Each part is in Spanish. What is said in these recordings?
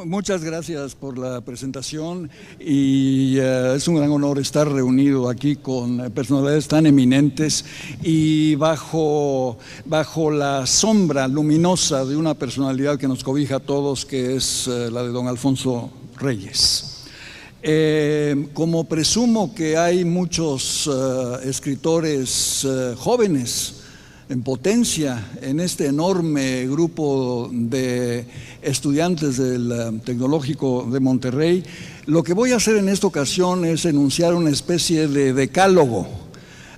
Muchas gracias por la presentación y es un gran honor estar reunido aquí con personalidades tan eminentes y bajo la sombra luminosa de una personalidad que nos cobija a todos, que es la de don Alfonso Reyes. Como presumo que hay muchos escritores jóvenes en potencia en este enorme grupo de estudiantes del Tecnológico de Monterrey, lo que voy a hacer en esta ocasión es enunciar una especie de decálogo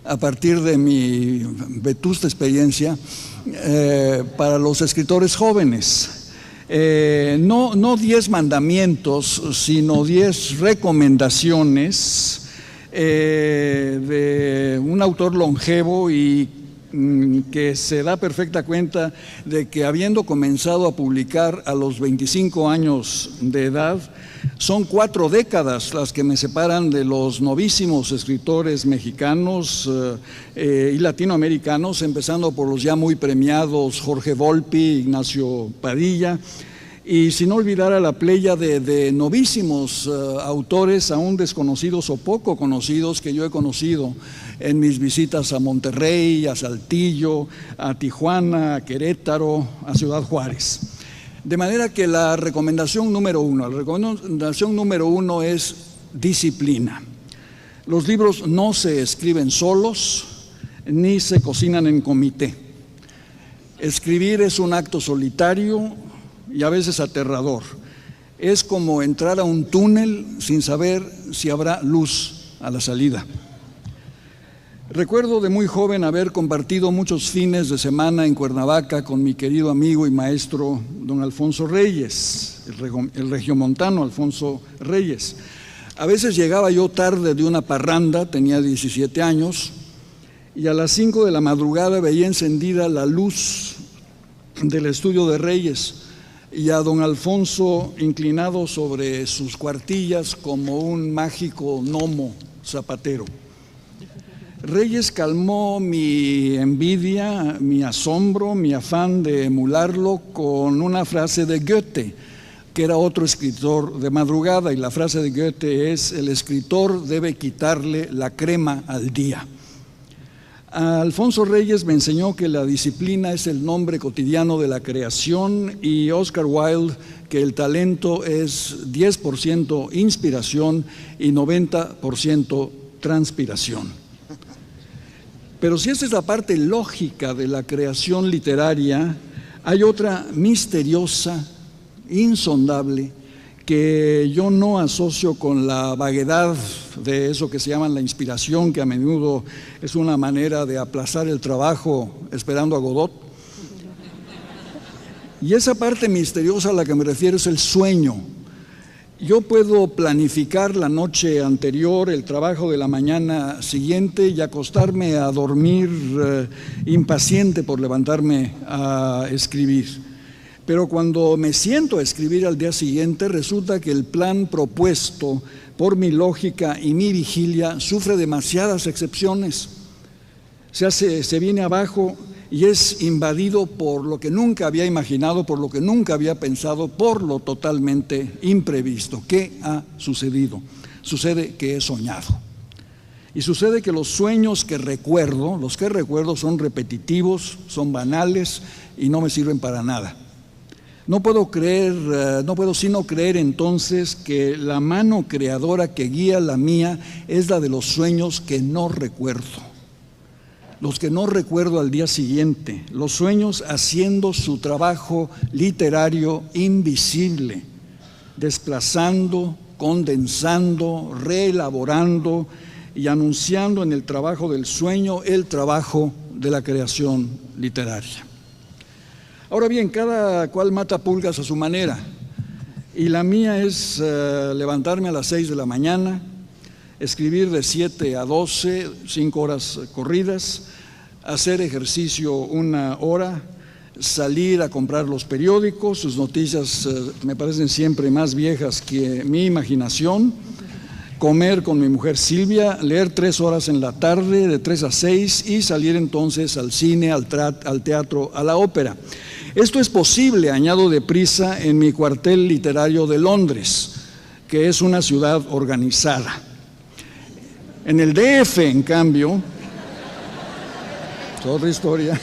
a partir de mi vetusta experiencia para los escritores jóvenes. No 10 mandamientos, sino 10 recomendaciones de un autor longevo y que se da perfecta cuenta de que, habiendo comenzado a publicar a los 25 años de edad, son 4 décadas las que me separan de los novísimos escritores mexicanos y latinoamericanos, empezando por los ya muy premiados Jorge Volpi, Ignacio Padilla, y sin olvidar a la playa de novísimos autores aún desconocidos o poco conocidos que yo he conocido en mis visitas a Monterrey, a Saltillo, a Tijuana, a Querétaro, a Ciudad Juárez. De manera que la recomendación número uno es disciplina. Los libros no se escriben solos ni se cocinan en comité. Escribir es un acto solitario y a veces aterrador. Es como entrar a un túnel sin saber si habrá luz a la salida. Recuerdo de muy joven haber compartido muchos fines de semana en Cuernavaca con mi querido amigo y maestro don Alfonso Reyes, el regiomontano Alfonso Reyes. A veces llegaba yo tarde de una parranda, tenía 17 años, y a las 5 de la madrugada veía encendida la luz del estudio de Reyes y a don Alfonso inclinado sobre sus cuartillas como un mágico gnomo zapatero. Reyes calmó mi envidia, mi asombro, mi afán de emularlo con una frase de Goethe, que era otro escritor de madrugada, y la frase de Goethe es: el escritor debe quitarle la crema al día. Alfonso Reyes me enseñó que la disciplina es el nombre cotidiano de la creación, y Oscar Wilde que el talento es 10% inspiración y 90% transpiración. Pero si esta es la parte lógica de la creación literaria, hay otra misteriosa, insondable, que yo no asocio con la vaguedad de eso que se llama la inspiración, que a menudo es una manera de aplazar el trabajo esperando a Godot. Y esa parte misteriosa a la que me refiero es el sueño. Yo puedo planificar la noche anterior el trabajo de la mañana siguiente y acostarme a dormir impaciente por levantarme a escribir. Pero cuando me siento a escribir al día siguiente, resulta que el plan propuesto por mi lógica y mi vigilia sufre demasiadas excepciones. Se viene abajo y es invadido por lo que nunca había imaginado, por lo que nunca había pensado, por lo totalmente imprevisto. ¿Qué ha sucedido? Sucede que he soñado. Y sucede que los sueños que recuerdo, son repetitivos, son banales y no me sirven para nada. No puedo sino creer entonces que la mano creadora que guía la mía es la de los sueños que no recuerdo. Los que no recuerdo al día siguiente, los sueños haciendo su trabajo literario invisible, desplazando, condensando, reelaborando y anunciando en el trabajo del sueño el trabajo de la creación literaria. Ahora bien, cada cual mata pulgas a su manera, y la mía es levantarme a las 6 de la mañana, escribir de 7 a 12, 5 horas corridas, hacer ejercicio 1 hora, salir a comprar los periódicos, sus noticias me parecen siempre más viejas que mi imaginación, comer con mi mujer Silvia, leer 3 horas en la tarde, de 3 a 6, y salir entonces al cine, al teatro, a la ópera. Esto es posible, añado deprisa, en mi cuartel literario de Londres, que es una ciudad organizada. En el DF, en cambio, es otra historia.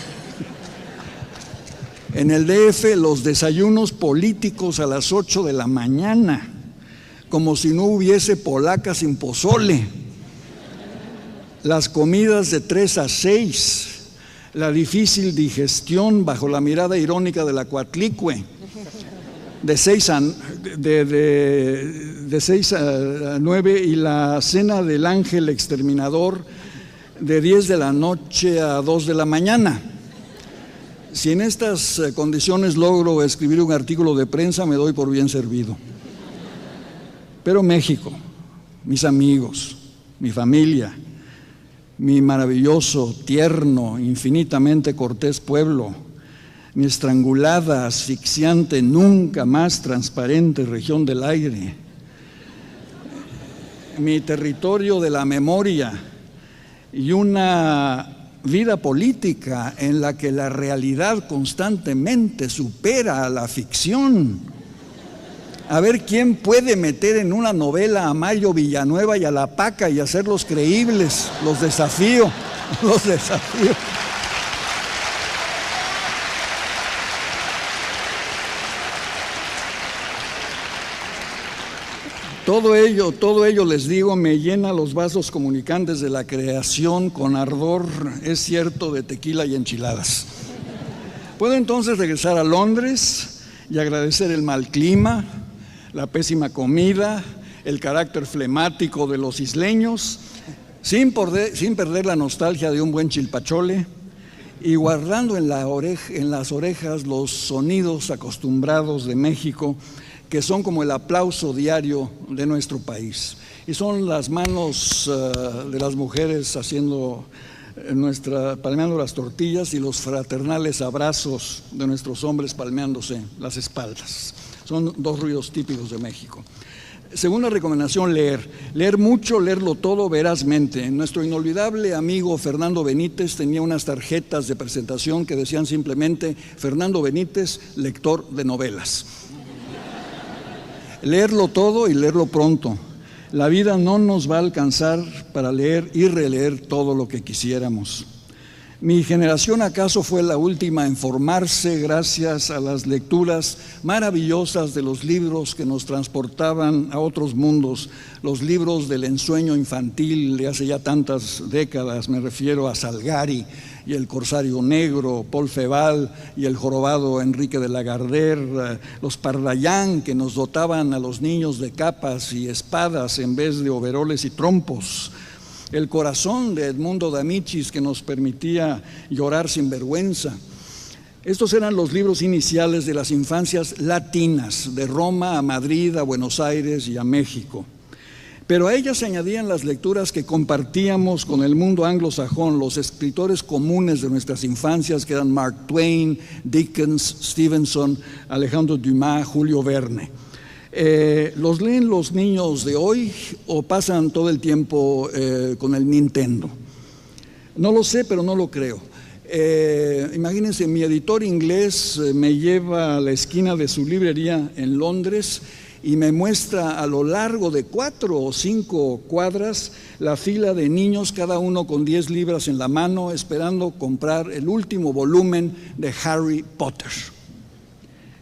En el DF, los desayunos políticos a las 8 de la mañana, como si no hubiese polaca sin pozole. Las comidas de 3 a 6, la difícil digestión bajo la mirada irónica de la Coatlicue, de 6 a 9, y la cena del ángel exterminador de 10 de la noche a 2 de la mañana. Si en estas condiciones logro escribir un artículo de prensa, me doy por bien servido. Pero México, mis amigos, mi familia, mi maravilloso, tierno, infinitamente cortés pueblo, mi estrangulada, asfixiante, nunca más transparente región del aire, mi territorio de la memoria y una vida política en la que la realidad constantemente supera a la ficción. A ver quién puede meter en una novela a Mario Villanueva y a La Paca y hacerlos creíbles. Los desafío, los desafío. Todo ello, les digo, me llena los vasos comunicantes de la creación con ardor, es cierto, de tequila y enchiladas. Puedo entonces regresar a Londres y agradecer el mal clima, la pésima comida, el carácter flemático de los isleños, sin perder la nostalgia de un buen chilpachole y guardando en las orejas los sonidos acostumbrados de México, que son como el aplauso diario de nuestro país. Y son las manos de las mujeres palmeando las tortillas y los fraternales abrazos de nuestros hombres palmeándose las espaldas. Son dos ruidos típicos de México. Segunda recomendación, leer mucho, leerlo todo verazmente. Nuestro inolvidable amigo Fernando Benítez tenía unas tarjetas de presentación que decían simplemente: Fernando Benítez, lector de novelas. Leerlo todo y leerlo pronto. La vida no nos va a alcanzar para leer y releer todo lo que quisiéramos. Mi generación acaso fue la última en formarse gracias a las lecturas maravillosas de los libros que nos transportaban a otros mundos, los libros del ensueño infantil de hace ya tantas décadas. Me refiero a Salgari y El Corsario Negro, Paul Feval y El Jorobado Enrique de Lagardère, los Pardallán, que nos dotaban a los niños de capas y espadas en vez de overoles y trompos, El Corazón de Edmundo D'Amicis, que nos permitía llorar sin vergüenza. Estos eran los libros iniciales de las infancias latinas, de Roma a Madrid, a Buenos Aires y a México. Pero a ellas se añadían las lecturas que compartíamos con el mundo anglosajón, los escritores comunes de nuestras infancias, que eran Mark Twain, Dickens, Stevenson, Alejandro Dumas, Julio Verne. ¿Los leen los niños de hoy o pasan todo el tiempo con el Nintendo? No lo sé, pero no lo creo. Imagínense, mi editor inglés me lleva a la esquina de su librería en Londres y me muestra a lo largo de 4 o 5 cuadras la fila de niños, cada uno con 10 libras en la mano, esperando comprar el último volumen de Harry Potter.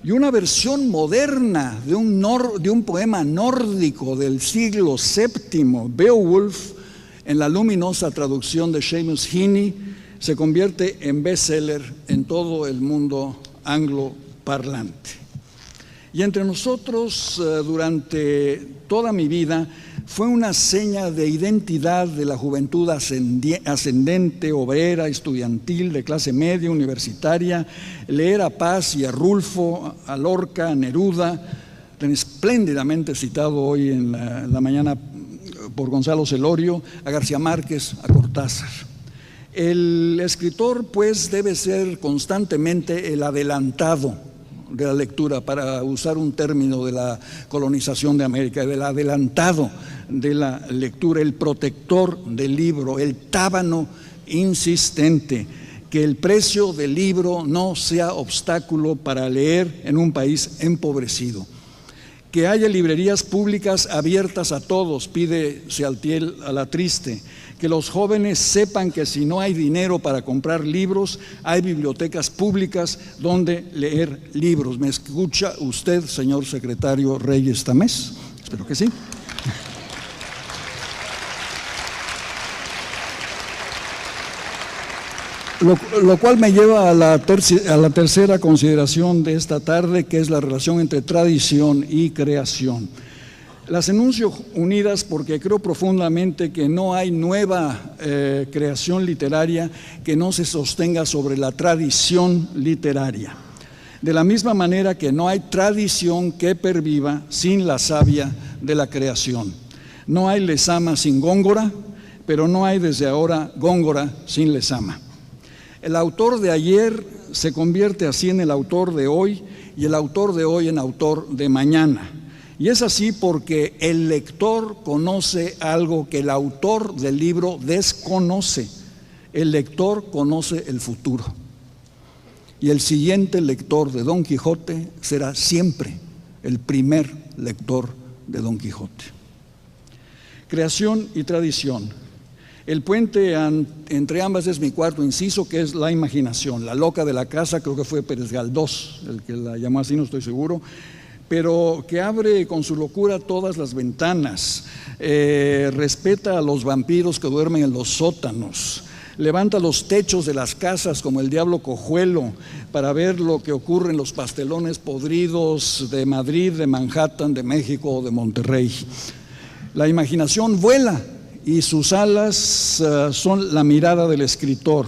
Y una versión moderna de un poema nórdico del siglo VII, Beowulf, en la luminosa traducción de Seamus Heaney, se convierte en bestseller en todo el mundo angloparlante. Y entre nosotros, durante toda mi vida, fue una seña de identidad de la juventud ascendente, obrera, estudiantil, de clase media, universitaria, leer a Paz y a Rulfo, a Lorca, a Neruda, tan espléndidamente citado hoy en la mañana por Gonzalo Celorio, a García Márquez, a Cortázar. El escritor, pues, debe ser constantemente el adelantado de la lectura, para usar un término de la colonización de América, del adelantado de la lectura, el protector del libro, el tábano insistente que el precio del libro no sea obstáculo para leer en un país empobrecido. Que haya librerías públicas abiertas a todos, pide Sealtiel a la Triste. Que los jóvenes sepan que si no hay dinero para comprar libros, hay bibliotecas públicas donde leer libros. ¿Me escucha usted, señor secretario Reyes Tamés? Espero que sí. Lo cual me lleva a la tercera consideración de esta tarde, que es la relación entre tradición y creación. Las enuncio unidas porque creo profundamente que no hay nueva creación literaria que no se sostenga sobre la tradición literaria. De la misma manera que no hay tradición que perviva sin la savia de la creación. No hay Lezama sin Góngora, pero no hay desde ahora Góngora sin Lezama. El autor de ayer se convierte así en el autor de hoy y el autor de hoy en autor de mañana. Y es así porque el lector conoce algo que el autor del libro desconoce. El lector conoce el futuro. Y el siguiente lector de Don Quijote será siempre el primer lector de Don Quijote. Creación y tradición. El puente entre ambas es mi cuarto inciso, que es la imaginación. La loca de la casa, creo que fue Pérez Galdós el que la llamó así, no estoy seguro, pero que abre con su locura todas las ventanas, respeta a los vampiros que duermen en los sótanos, levanta los techos de las casas como el diablo cojuelo para ver lo que ocurre en los pastelones podridos de Madrid, de Manhattan, de México o de Monterrey. La imaginación vuela y sus alas son la mirada del escritor.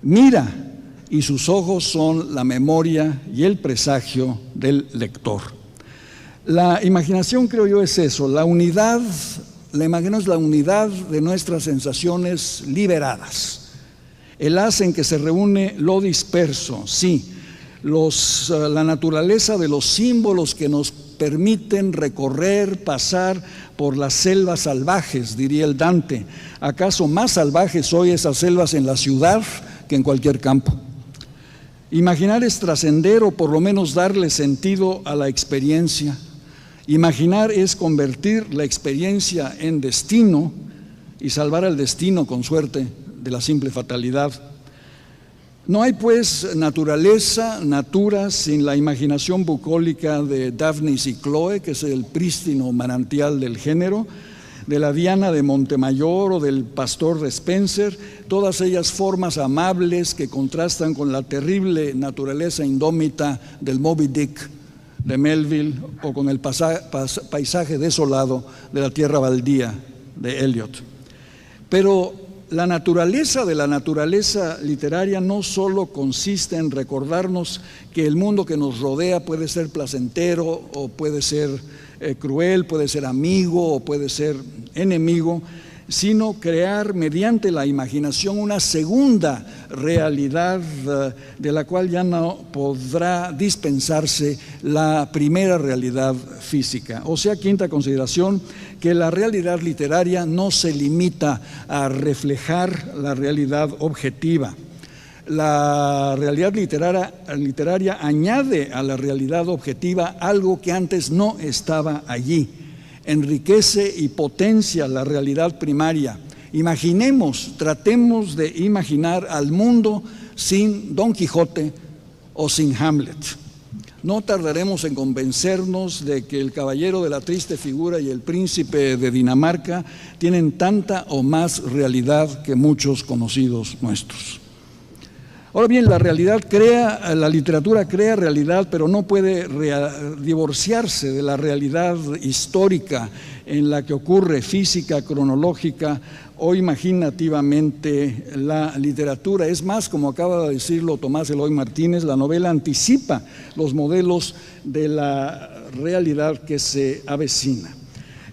Mira y sus ojos son la memoria y el presagio del lector. La imaginación, creo yo, es eso, la imaginación es la unidad de nuestras sensaciones liberadas. El haz en que se reúne lo disperso, sí, la naturaleza de los símbolos que nos permiten recorrer, pasar por las selvas salvajes, diría el Dante. ¿Acaso más salvajes hoy esas selvas en la ciudad que en cualquier campo? Imaginar es trascender o por lo menos darle sentido a la experiencia. Imaginar es convertir la experiencia en destino y salvar al destino, con suerte, de la simple fatalidad. No hay pues natura, sin la imaginación bucólica de Daphnis y Chloe, que es el prístino manantial del género, de la Diana de Montemayor o del Pastor de Spencer, todas ellas formas amables que contrastan con la terrible naturaleza indómita del Moby Dick de Melville o con el paisaje desolado de la tierra baldía de Eliot. Pero la naturaleza de la naturaleza literaria no solo consiste en recordarnos que el mundo que nos rodea puede ser placentero o puede ser cruel, puede ser amigo o puede ser enemigo, sino crear mediante la imaginación una segunda realidad de la cual ya no podrá dispensarse la primera realidad física. O sea, quinta consideración, que la realidad literaria no se limita a reflejar la realidad objetiva. La realidad literaria añade a la realidad objetiva algo que antes no estaba allí. Enriquece y potencia la realidad primaria. Tratemos de imaginar al mundo sin Don Quijote o sin Hamlet. No tardaremos en convencernos de que el caballero de la triste figura y el príncipe de Dinamarca tienen tanta o más realidad que muchos conocidos nuestros. Ahora bien, la literatura crea realidad, pero no puede divorciarse de la realidad histórica en la que ocurre física, cronológica o imaginativamente la literatura. Es más, como acaba de decirlo Tomás Eloy Martínez, la novela anticipa los modelos de la realidad que se avecina.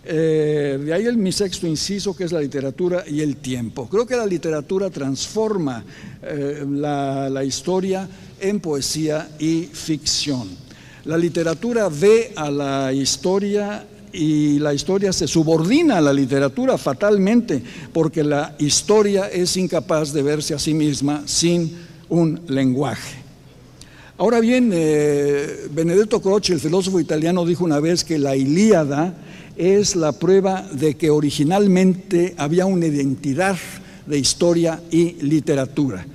De ahí mi sexto inciso, que es la literatura y el tiempo. Creo que la literatura transforma la historia en poesía y ficción. La literatura ve a la historia y la historia se subordina a la literatura fatalmente, porque la historia es incapaz de verse a sí misma sin un lenguaje. Ahora bien, Benedetto Croce, el filósofo italiano, dijo una vez que la Ilíada es la prueba de que originalmente había una identidad de historia y literatura.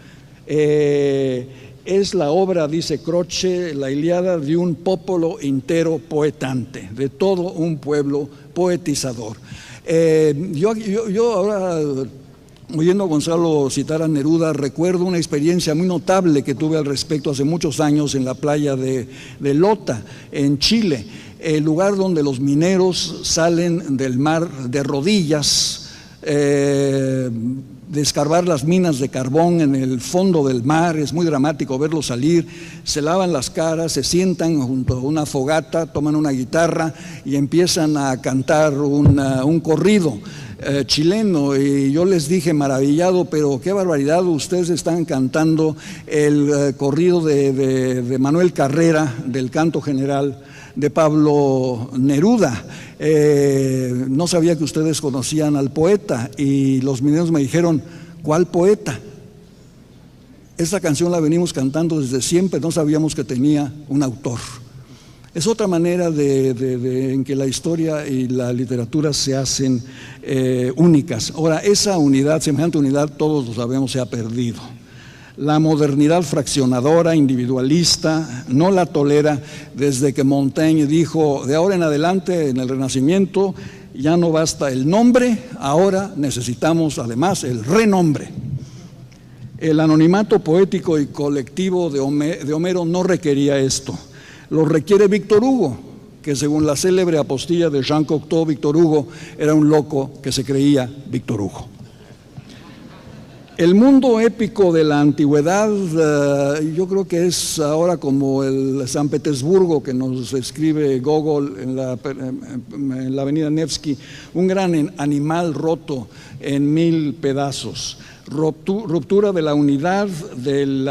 Es la obra, dice Croce, la Ilíada, de un popolo intero poetante, de todo un pueblo poetizador. Yo ahora, oyendo a Gonzalo citar a Neruda, recuerdo una experiencia muy notable que tuve al respecto hace muchos años en la playa de Lota, en Chile, el lugar donde los mineros salen del mar de rodillas, de escarbar las minas de carbón en el fondo del mar. Es muy dramático verlos salir, se lavan las caras, se sientan junto a una fogata, toman una guitarra y empiezan a cantar un corrido chileno, y yo les dije maravillado, pero qué barbaridad, ustedes están cantando el corrido de Manuel Carrera, del canto general de Pablo Neruda. No sabía que ustedes conocían al poeta, y los mineros me dijeron, ¿cuál poeta? Esta canción la venimos cantando desde siempre, no sabíamos que tenía un autor. Es otra manera en que la historia y la literatura se hacen únicas. Ahora, esa unidad, semejante unidad, todos lo sabemos, se ha perdido. La modernidad fraccionadora, individualista, no la tolera desde que Montaigne dijo, de ahora en adelante, en el Renacimiento, ya no basta el nombre, ahora necesitamos además el renombre. El anonimato poético y colectivo de Homero no requería esto. Lo requiere Víctor Hugo, que según la célebre apostilla de Jean Cocteau, Víctor Hugo era un loco que se creía Víctor Hugo. El mundo épico de la antigüedad, yo creo que es ahora como el San Petersburgo que nos escribe Gogol en la avenida Nevsky, un gran animal roto en 1000 pedazos. Ruptura de la unidad del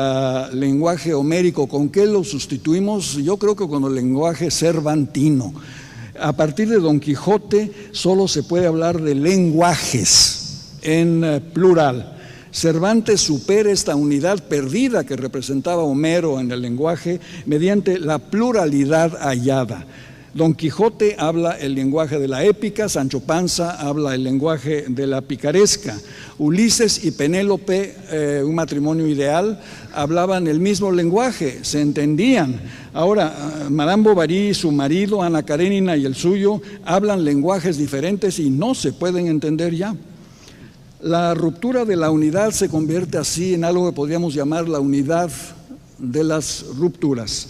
lenguaje homérico. ¿Con qué lo sustituimos? Yo creo que con el lenguaje cervantino. A partir de Don Quijote solo se puede hablar de lenguajes en plural. Cervantes supera esta unidad perdida que representaba Homero en el lenguaje mediante la pluralidad hallada. Don Quijote habla el lenguaje de la épica, Sancho Panza habla el lenguaje de la picaresca. Ulises y Penélope, un matrimonio ideal, hablaban el mismo lenguaje, se entendían. Ahora, Madame Bovary, su marido, Ana Karenina y el suyo, hablan lenguajes diferentes y no se pueden entender ya. La ruptura de la unidad se convierte así en algo que podríamos llamar la unidad de las rupturas.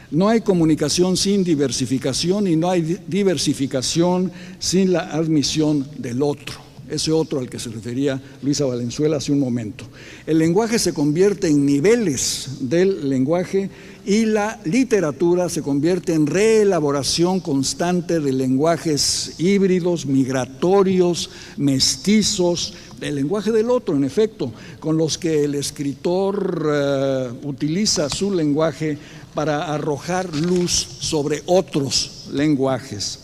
No hay comunicación sin diversificación y no hay diversificación sin la admisión del otro, ese otro al que se refería Luisa Valenzuela hace un momento. El lenguaje se convierte en niveles del lenguaje y la literatura se convierte en reelaboración constante de lenguajes híbridos, migratorios, mestizos, el lenguaje del otro, en efecto, con los que el escritor utiliza su lenguaje para arrojar luz sobre otros lenguajes.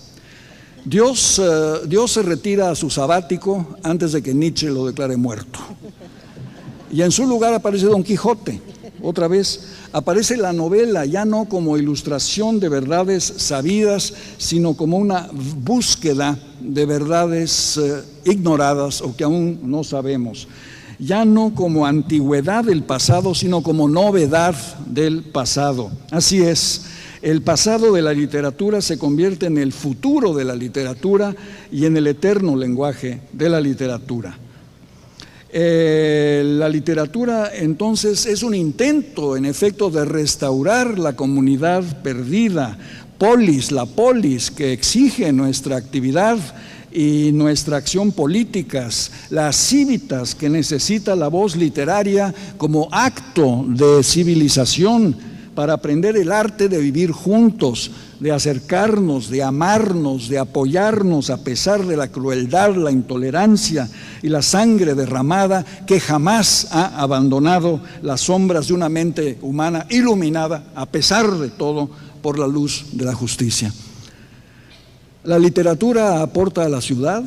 Dios se retira a su sabático antes de que Nietzsche lo declare muerto. Y en su lugar aparece Don Quijote. Otra vez aparece la novela, ya no como ilustración de verdades sabidas, sino como una búsqueda de verdades ignoradas o que aún no sabemos. Ya no como antigüedad del pasado, sino como novedad del pasado. Así es, el pasado de la literatura se convierte en el futuro de la literatura y en el eterno lenguaje de la literatura. La literatura entonces es un intento, en efecto, de restaurar la comunidad perdida, la polis que exige nuestra actividad y nuestra acción políticas, las civitas que necesita la voz literaria como acto de civilización para aprender el arte de vivir juntos, de acercarnos, de amarnos, de apoyarnos a pesar de la crueldad, la intolerancia y la sangre derramada que jamás ha abandonado las sombras de una mente humana iluminada, a pesar de todo, por la luz de la justicia. La literatura aporta a la ciudad,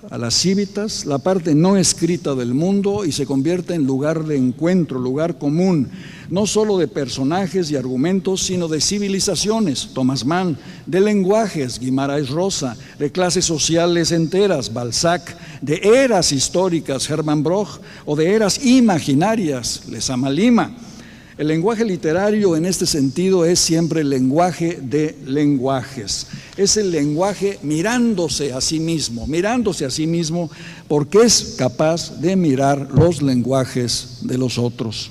a las cívitas, la parte no escrita del mundo y se convierte en lugar de encuentro, lugar común, no solo de personajes y argumentos, sino de civilizaciones, Thomas Mann, de lenguajes, Guimarães Rosa, de clases sociales enteras, Balzac, de eras históricas, Hermann Broch, o de eras imaginarias, Lezama Lima. El lenguaje literario en este sentido es siempre el lenguaje de lenguajes. Es el lenguaje mirándose a sí mismo porque es capaz de mirar los lenguajes de los otros.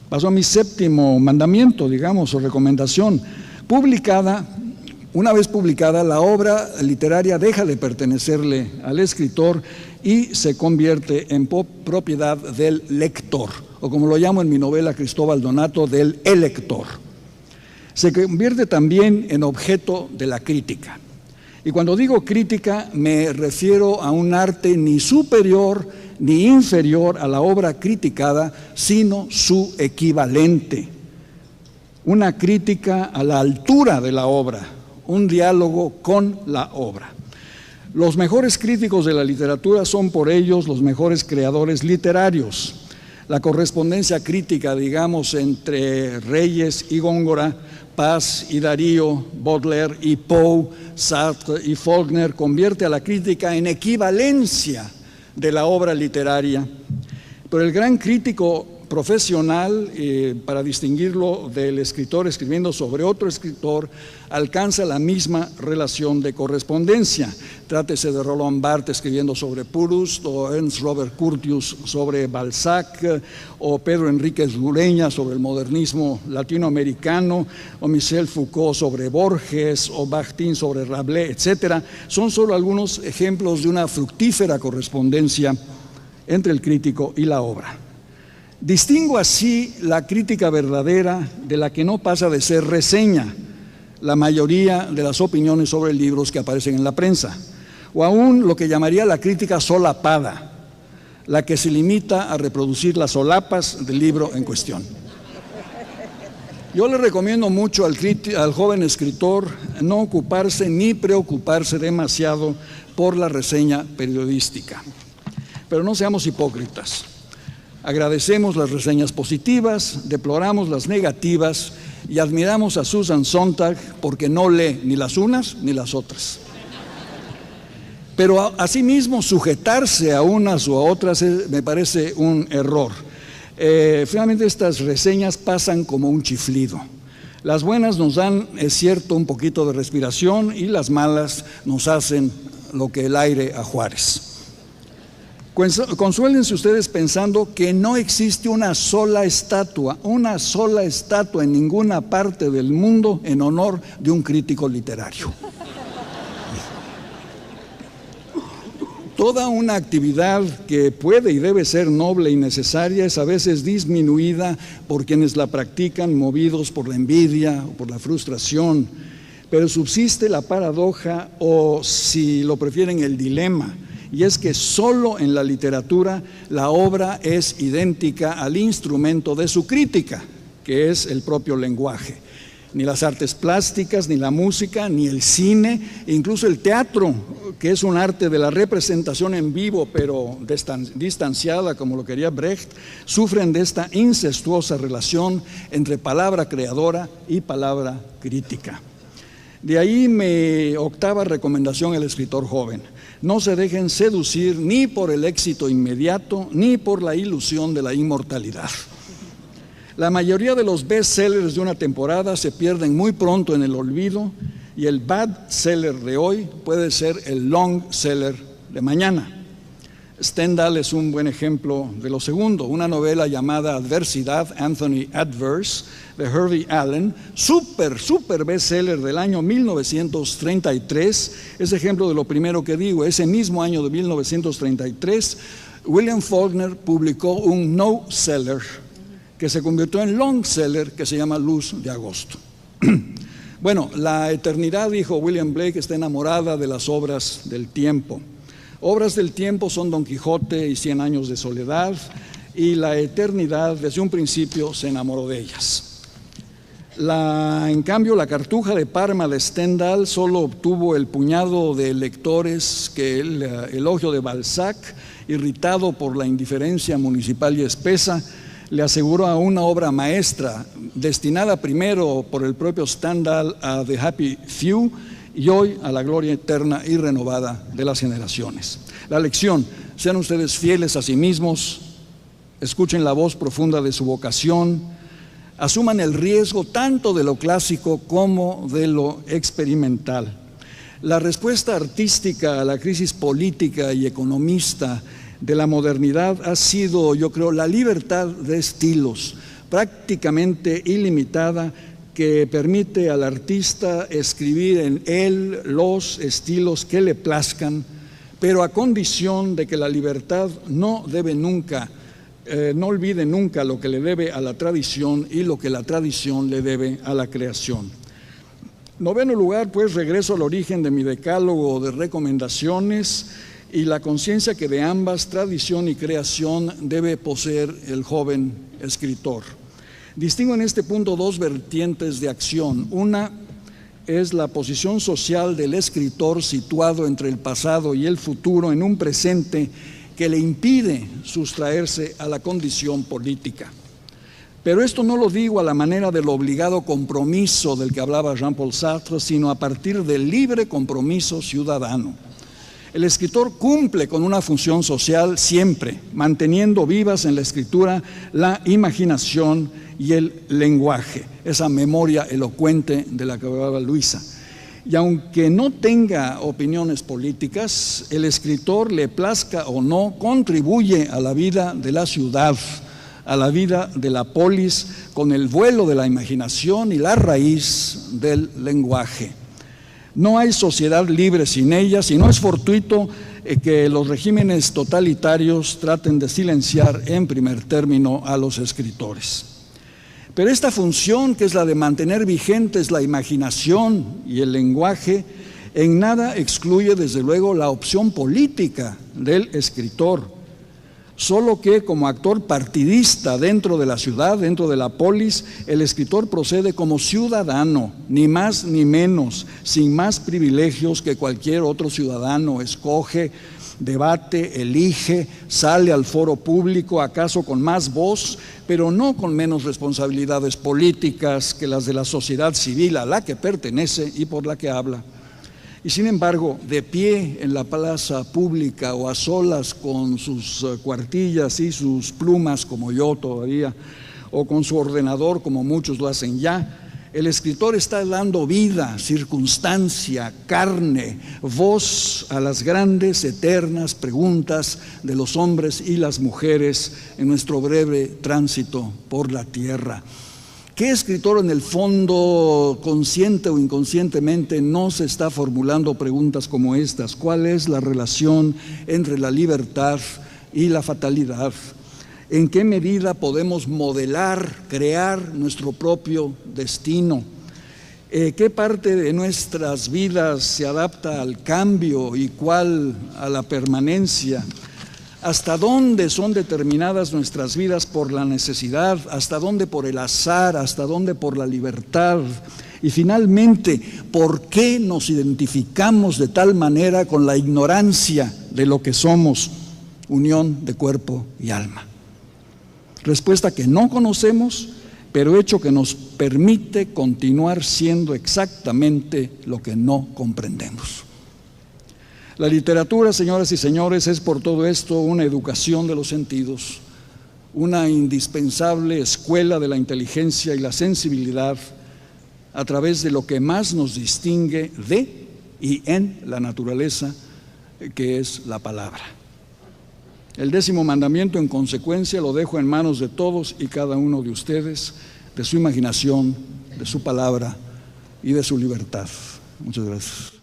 Paso a mi séptimo mandamiento, digamos, o recomendación. Una vez publicada, la obra literaria deja de pertenecerle al escritor y se convierte en propiedad del lector, o como lo llamo en mi novela Cristóbal Donato, del elector. Se convierte también en objeto de la crítica. Y cuando digo crítica, me refiero a un arte ni superior ni inferior a la obra criticada, sino su equivalente. Una crítica a la altura de la obra, un diálogo con la obra. Los mejores críticos de la literatura son por ellos los mejores creadores literarios. La correspondencia crítica, digamos, entre Reyes y Góngora, Paz y Darío, Baudelaire y Poe, Sartre y Faulkner convierte a la crítica en equivalencia de la obra literaria. Pero el gran crítico profesional, para distinguirlo del escritor escribiendo sobre otro escritor, alcanza la misma relación de correspondencia. Trátese de Roland Barthes escribiendo sobre Proust, o Ernst Robert Curtius sobre Balzac, o Pedro Enríquez Ureña sobre el modernismo latinoamericano, o Michel Foucault sobre Borges, o Bakhtin sobre Rabelais, etc. Son solo algunos ejemplos de una fructífera correspondencia entre el crítico y la obra. Distingo así la crítica verdadera de la que no pasa de ser reseña, la mayoría de las opiniones sobre libros que aparecen en la prensa, o aún lo que llamaría la crítica solapada, la que se limita a reproducir las solapas del libro en cuestión. Yo le recomiendo mucho al joven escritor no ocuparse ni preocuparse demasiado por la reseña periodística, pero no seamos hipócritas. Agradecemos las reseñas positivas, deploramos las negativas y admiramos a Susan Sontag porque no lee ni las unas ni las otras. Pero asimismo sujetarse a unas o a otras me parece un error. Finalmente estas reseñas pasan como un chiflido. Las buenas nos dan, es cierto, un poquito de respiración y las malas nos hacen lo que el aire a Juárez. Consuélense ustedes pensando que no existe una sola estatua en ninguna parte del mundo en honor de un crítico literario. Toda una actividad que puede y debe ser noble y necesaria es a veces disminuida por quienes la practican movidos por la envidia o por la frustración, pero subsiste la paradoja o, si lo prefieren, el dilema. Y es que solo en la literatura la obra es idéntica al instrumento de su crítica, que es el propio lenguaje. Ni las artes plásticas, ni la música, ni el cine, e incluso el teatro, que es un arte de la representación en vivo, pero distanciada, como lo quería Brecht, sufren de esta incestuosa relación entre palabra creadora y palabra crítica. De ahí mi octava recomendación al escritor joven. No se dejen seducir ni por el éxito inmediato, ni por la ilusión de la inmortalidad. La mayoría de los bestsellers de una temporada se pierden muy pronto en el olvido y el bad seller de hoy puede ser el long seller de mañana. Stendhal es un buen ejemplo de lo segundo. Una novela llamada Adversidad, Anthony Adverse, de Hervey Allen, súper bestseller del año 1933, es ejemplo de lo primero que digo. Ese mismo año de 1933, William Faulkner publicó un no-seller que se convirtió en long-seller, que se llama Luz de Agosto. Bueno, la eternidad, dijo William Blake, está enamorada de las obras del tiempo. Obras del tiempo son Don Quijote y 100 años de soledad, y la eternidad desde un principio se enamoró de ellas. En cambio, la Cartuja de Parma de Stendhal solo obtuvo el puñado de lectores que el elogio de Balzac, irritado por la indiferencia municipal y espesa, le aseguró a una obra maestra, destinada primero por el propio Stendhal a The Happy Few y hoy a la gloria eterna y renovada de las generaciones. La lección: sean ustedes fieles a sí mismos, escuchen la voz profunda de su vocación, asuman el riesgo tanto de lo clásico como de lo experimental. La respuesta artística a la crisis política y economista de la modernidad ha sido, yo creo, la libertad de estilos, prácticamente ilimitada, que permite al artista escribir en él los estilos que le plazcan, pero a condición de que la libertad no olvide nunca lo que le debe a la tradición y lo que la tradición le debe a la creación. Noveno lugar, pues, regreso al origen de mi decálogo de recomendaciones y la conciencia que de ambas, tradición y creación, debe poseer el joven escritor. Distingo en este punto dos vertientes de acción. Una es la posición social del escritor situado entre el pasado y el futuro en un presente que le impide sustraerse a la condición política. Pero esto no lo digo a la manera del obligado compromiso del que hablaba Jean-Paul Sartre, sino a partir del libre compromiso ciudadano. El escritor cumple con una función social siempre, manteniendo vivas en la escritura la imaginación y el lenguaje, esa memoria elocuente de la que hablaba Luisa. Y aunque no tenga opiniones políticas, el escritor, le plazca o no, contribuye a la vida de la ciudad, a la vida de la polis, con el vuelo de la imaginación y la raíz del lenguaje. No hay sociedad libre sin ellas, y no es fortuito que los regímenes totalitarios traten de silenciar en primer término a los escritores. Pero esta función, que es la de mantener vigentes la imaginación y el lenguaje, en nada excluye desde luego la opción política del escritor, solo que como actor partidista dentro de la ciudad, dentro de la polis, el escritor procede como ciudadano, ni más ni menos, sin más privilegios que cualquier otro ciudadano. Escoge, debate, elige, sale al foro público, acaso con más voz, pero no con menos responsabilidades políticas que las de la sociedad civil a la que pertenece y por la que habla. Y sin embargo, de pie en la plaza pública o a solas con sus cuartillas y sus plumas, como yo todavía, o con su ordenador, como muchos lo hacen ya, el escritor está dando vida, circunstancia, carne, voz a las grandes, eternas preguntas de los hombres y las mujeres en nuestro breve tránsito por la tierra. ¿Qué escritor en el fondo, consciente o inconscientemente, no se está formulando preguntas como estas? ¿Cuál es la relación entre la libertad y la fatalidad? ¿En qué medida podemos modelar, crear nuestro propio destino? ¿Qué parte de nuestras vidas se adapta al cambio y cuál a la permanencia? ¿Hasta dónde son determinadas nuestras vidas por la necesidad? ¿Hasta dónde por el azar? ¿Hasta dónde por la libertad? Y finalmente, ¿por qué nos identificamos de tal manera con la ignorancia de lo que somos? Unión de cuerpo y alma. Respuesta que no conocemos, pero hecho que nos permite continuar siendo exactamente lo que no comprendemos. La literatura, señoras y señores, es por todo esto una educación de los sentidos, una indispensable escuela de la inteligencia y la sensibilidad a través de lo que más nos distingue de y en la naturaleza, que es la palabra. El 10º mandamiento, en consecuencia, lo dejo en manos de todos y cada uno de ustedes, de su imaginación, de su palabra y de su libertad. Muchas gracias.